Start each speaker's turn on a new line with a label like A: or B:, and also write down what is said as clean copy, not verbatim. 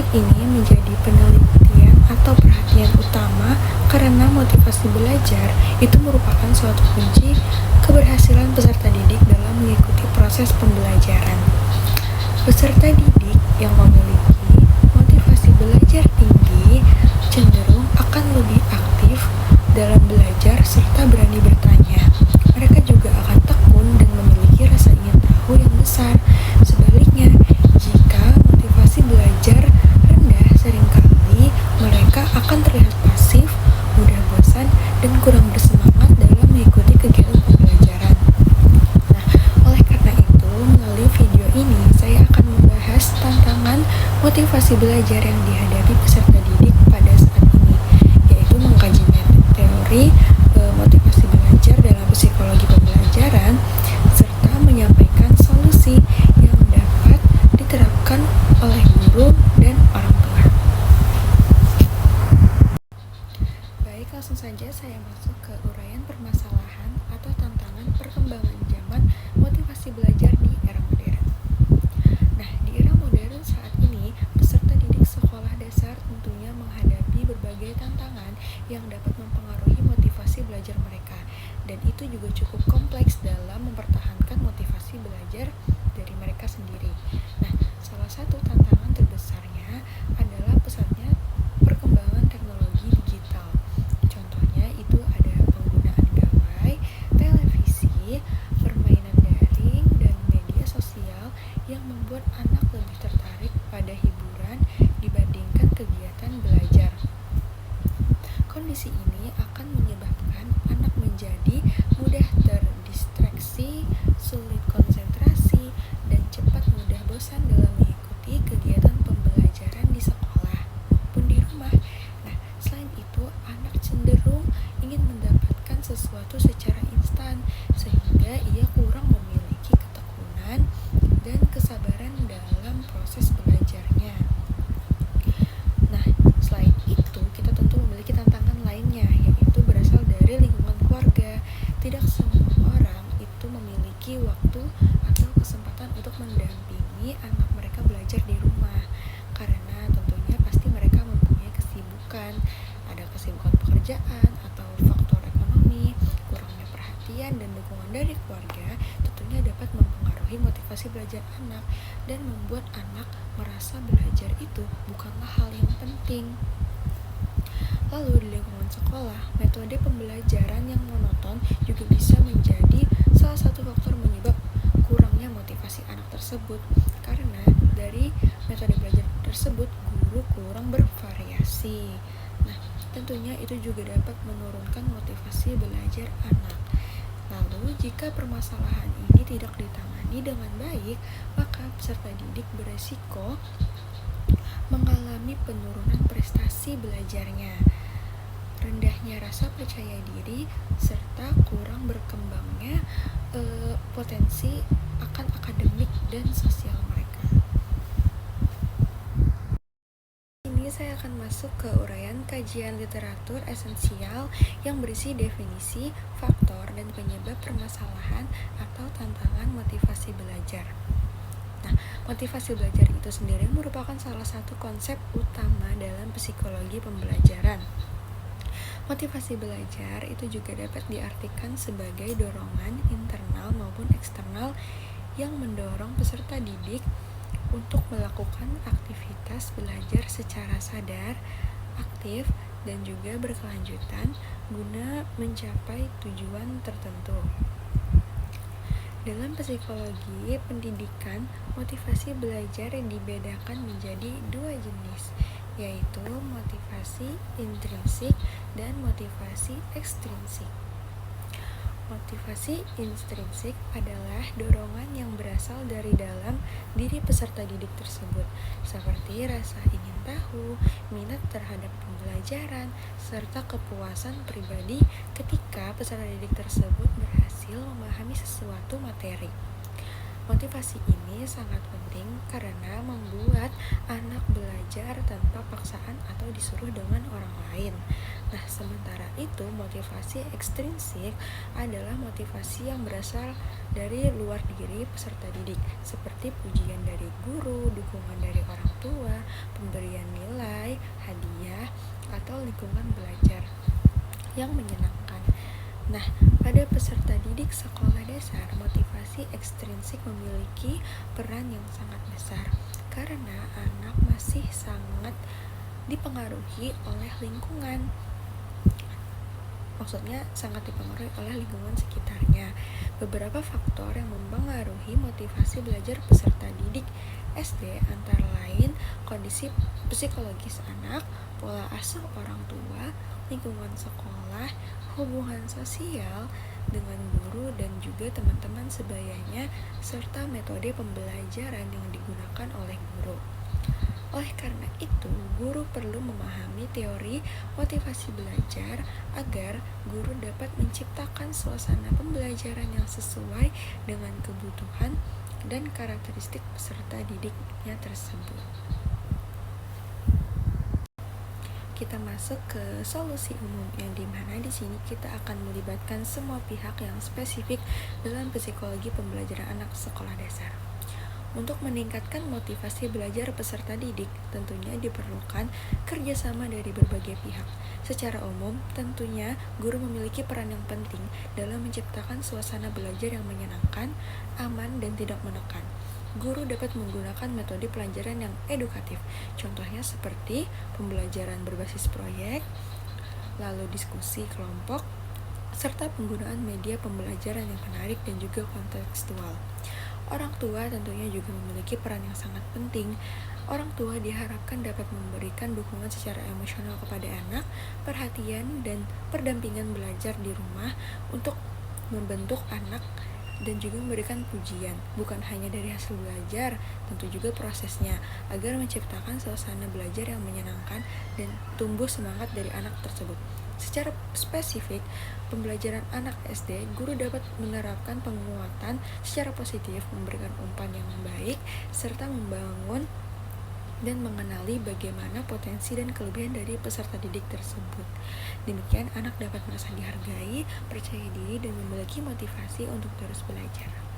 A: ini menjadi penelitian atau perhatian utama karena motivasi belajar itu merupakan suatu kunci keberhasilan peserta didik dalam mengikuti proses pembelajaran. Peserta didik yang memiliki motivasi belajar tinggi cenderung akan lebih aktif dalam belajar serta berani bertanya. Mereka juga akan tekun dan memiliki rasa ingin tahu yang besar. Sebaliknya, jika motivasi belajar rendah, seringkali mereka akan terlihat pasif, mudah bosan, dan kurang bersemangat dalam mengikuti kegiatan pembelajaran. Nah, oleh karena itu, melalui video ini saya akan membahas tantangan motivasi belajar yang dihadapi peserta didik pada saat ini, yaitu mengkaji teori motivasi belajar dalam psikologi pembelajaran, serta menyampaikan solusi yang dapat diterapkan oleh guru dan orang tua. Baik, langsung saja saya masuk ke uraian permasalahan atau tantangan perkembangan zaman motivasi belajar di era modern. Nah, di era modern saat ini, peserta didik sekolah dasar tentunya menghadapi berbagai tantangan yang dapat mempengaruhi motivasi belajar mereka, dan itu juga cukup kompleks dalam mempertahankan motivasi belajar dari mereka sendiri. Nah, salah satu tantangan terbesarnya adalah pesatnya perkembangan teknologi digital. Contohnya itu ada penggunaan gawai, televisi, permainan daring, dan media sosial yang membuat anak lebih tertarik pada hiburan dibandingkan kegiatan belajar. Kondisi ini akan menyebabkan anak menjadi mudah terdistraksi, sulit konsentrasi, dan cepat mudah bosan dalam mengikuti kegiatan pembelajaran di sekolah maupun di rumah. Nah, selain itu, anak cenderung ingin mendapatkan sesuatu secara instan, sehingga ia kurang memiliki ketekunan dan kesabaran dalam proses belajarnya. Nah, selain itu, kita tentu memiliki tantangan lainnya, yaitu berasal dari lingkungan keluarga. Tidak semua orang itu memiliki waktu atau kesempatan untuk mendampingi anak mereka belajar di rumah, karena tentunya pasti mereka mempunyai kesibukan, ada kesibukan pekerjaan atau faktor ekonomi, kurangnya perhatian dan dukungan dari keluarga tentunya dapat mempengaruhi motivasi belajar anak dan membuat anak merasa belajar itu bukanlah hal yang penting. Lalu di lingkungan sekolah, metode pembelajaran yang monoton juga bisa menjadi salah satu faktor penyebab kurangnya motivasi anak tersebut. Karena dari metode belajar tersebut, guru kurang bervariasi. Nah, tentunya itu juga dapat menurunkan motivasi belajar anak. Lalu, jika permasalahan ini tidak ditangani dengan baik, maka peserta didik beresiko mengalami penurunan prestasi belajarnya, rendahnya rasa percaya diri, serta kurang berkembangnya potensi akan akademik dan sosial mereka. Ini saya akan masuk ke uraian kajian literatur esensial yang berisi definisi, faktor, dan penyebab permasalahan atau tantangan motivasi belajar. Nah, motivasi belajar itu sendiri merupakan salah satu konsep utama dalam psikologi pembelajaran. Motivasi belajar itu juga dapat diartikan sebagai dorongan internal maupun eksternal yang mendorong peserta didik untuk melakukan aktivitas belajar secara sadar, aktif, dan juga berkelanjutan guna mencapai tujuan tertentu. Dalam psikologi pendidikan, motivasi belajar dibedakan menjadi dua jenis, yaitu motivasi intrinsik dan motivasi ekstrinsik. Motivasi intrinsik adalah dorongan yang berasal dari dalam diri peserta didik tersebut, seperti rasa ingin tahu, minat terhadap pembelajaran, serta kepuasan pribadi ketika peserta didik tersebut berhasil memahami sesuatu materi. Motivasi ini sangat penting karena membuat anak belajar tanpa paksaan atau disuruh dengan orang lain. Nah, sementara itu motivasi ekstrinsik adalah motivasi yang berasal dari luar diri peserta didik, seperti pujian dari guru, dukungan dari orang tua, pemberian lingkungan belajar yang menyenangkan. Nah, pada peserta didik sekolah dasar, motivasi ekstrinsik memiliki peran yang sangat besar karena anak masih sangat dipengaruhi oleh lingkungan. Maksudnya sangat dipengaruhi oleh lingkungan sekitarnya. Beberapa faktor yang mempengaruhi motivasi belajar peserta didik SD antara lain kondisi psikologis anak, pola asuh orang tua, lingkungan sekolah, hubungan sosial dengan guru dan juga teman-teman sebayanya, serta metode pembelajaran yang digunakan oleh guru. Oleh karena itu, guru perlu memahami teori motivasi belajar agar guru dapat menciptakan suasana pembelajaran yang sesuai dengan kebutuhan dan karakteristik peserta didiknya tersebut. Kita masuk ke solusi umum yang dimana di sini kita akan melibatkan semua pihak yang spesifik dalam psikologi pembelajaran anak sekolah dasar. Untuk meningkatkan motivasi belajar peserta didik, tentunya diperlukan kerjasama dari berbagai pihak. Secara umum, tentunya guru memiliki peran yang penting dalam menciptakan suasana belajar yang menyenangkan, aman, dan tidak menekan. Guru dapat menggunakan metode pelajaran yang edukatif, contohnya seperti pembelajaran berbasis proyek, lalu diskusi kelompok, serta penggunaan media pembelajaran yang menarik dan juga kontekstual. Orang tua tentunya juga memiliki peran yang sangat penting. Orang tua diharapkan dapat memberikan dukungan secara emosional kepada anak, perhatian dan pendampingan belajar di rumah untuk membentuk anak dan juga memberikan pujian, bukan hanya dari hasil belajar, tentu juga prosesnya, agar menciptakan suasana belajar yang menyenangkan dan tumbuh semangat dari anak tersebut. Secara spesifik, pembelajaran anak SD, guru dapat menerapkan penguatan secara positif, memberikan umpan yang baik, serta membangun dan mengenali bagaimana potensi dan kelebihan dari peserta didik tersebut. Demikian, anak dapat merasa dihargai, percaya diri, dan memiliki motivasi untuk terus belajar.